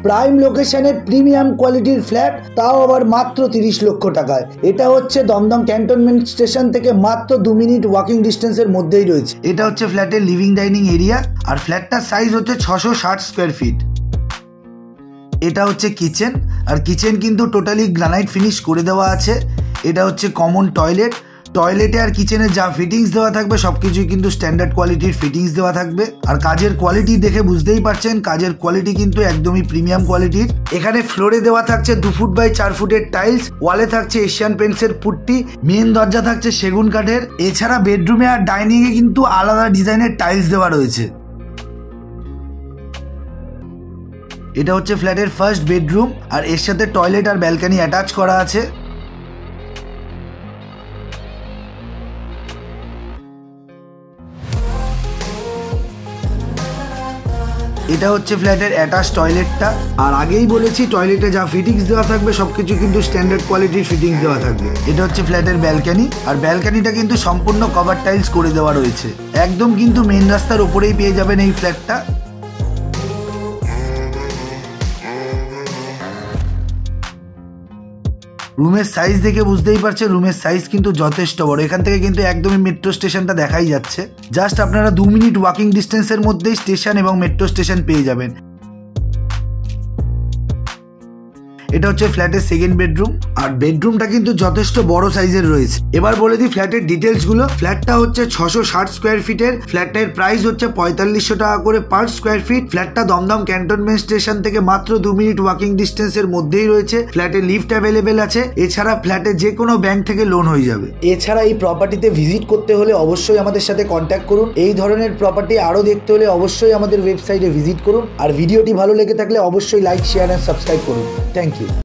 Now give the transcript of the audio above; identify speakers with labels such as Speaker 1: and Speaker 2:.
Speaker 1: Prime লোকেশনে premium কোয়ালিটির flat, তাও আবার মাত্র 30 লক্ষ টাকায়। এটা হচ্ছে দমদম ক্যান্টনমেন্ট স্টেশন থেকে মাত্র 2 মিনিট ওয়াকিং ডিস্টেন্সের মধ্যেই রয়েছে। এটা হচ্ছে ফ্ল্যাটের লিভিং ডাইনিং এরিয়া, আর ফ্ল্যাটটার সাইজ হচ্ছে 660 স্কোয়ার ফিট। এটা হচ্ছে কিচেন, আর কিচেন কিন্তু টোটালি গ্রানাইট ফিনিশ করে দেওয়া আছে। এটা হচ্ছে কমন টয়লেট। টয়লেটে আর কিচেনে যা ফিটিংস দেওয়া থাকবে সবকিছুই কিন্তু স্ট্যান্ডার্ড কোয়ালিটির ফিটিংস দেওয়া থাকবে। আর কাজের কোয়ালিটি দেখে বুঝতেই পারছেন, কাজের কোয়ালিটি কিন্তু একদমই প্রিমিয়াম কোয়ালিটির। এখানে ফ্লোরে দেওয়া থাকছে 2 ফুট বাই 4 ফুটের টাইলস, ওয়ালে থাকছে এশিয়ান পেন্টসের পুট্টি, মেন দরজা থাকছে সেগুন কাঠের। এছাড়া বেডরুমে আর ডাইনিং এ কিন্তু আলাদা ডিজাইনের টাইলস দেওয়া রয়েছে। এটা হচ্ছে ফ্ল্যাটের ফার্স্ট বেডরুম, আর এর সাথে টয়লেট আর ব্যালকনি অ্যাটাচ করা আছে। এটা হচ্ছে ফ্ল্যাটের অ্যাটাচ টয়লেটটা, আর আগেই বলেছি টয়লেটে যা ফিটিংস দেওয়া থাকবে সবকিছু কিন্তু স্ট্যান্ডার্ড কোয়ালিটির ফিটিংস দেওয়া থাকবে। এটা হচ্ছে ফ্ল্যাটের ব্যালকনি, আর ব্যালকনিটা কিন্তু সম্পূর্ণ কভার টাইলস করে দেওয়া রয়েছে। একদম কিন্তু মেন রাস্তার উপরেই পেয়ে যাবেন এই ফ্ল্যাটটা। রুমের সাইজ দেখে বুঝতেই পারছেন, রুমের সাইজ কিন্তু যথেষ্ট বড়। এখান থেকে কিন্তু একদমই মেট্রো স্টেশনটা দেখাই যাচ্ছে। জাস্ট আপনারা 2 মিনিট ওয়াকিং ডিস্টেন্সের মধ্যেই স্টেশন এবং মেট্রো স্টেশন পেয়ে যাবেন। এটা হচ্ছে ফ্ল্যাটের সেকেন্ড বেডরুম, আর বেডরুমটা কিন্তু যথেষ্ট বড় সাইজের রয়েছে। এবার বলে দিই ফ্ল্যাটের ডিটেলস গুলো। ফ্ল্যাটটা হচ্ছে 660 স্কোয়ার ফিটের। ফ্ল্যাটের প্রাইস হচ্ছে 4500 টাকা করে পার স্কোয়ার ফিট। ফ্ল্যাটটা দমদম ক্যান্টনমেন্ট স্টেশন থেকে মাত্র 2 মিনিট ওয়াকিং ডিস্টেন্সের মধ্যেই রয়েছে। ফ্ল্যাটে লিফট অ্যাভেলেবেল আছে। এছাড়া ফ্ল্যাটে যে কোনো ব্যাংক থেকে লোন হয়ে যাবে। এছাড়া এই প্রপার্টিতে ভিজিট করতে হলে অবশ্যই আমাদের সাথে কন্ট্যাক্ট করুন। এই ধরনের প্রপার্টি আরো দেখতে হলে অবশ্যই আমাদের ওয়েবসাইটে ভিজিট করুন। আর ভিডিওটি ভালো লেগে থাকলে অবশ্যই লাইক, শেয়ার এন্ড সাবস্ক্রাইব করুন। Thank you.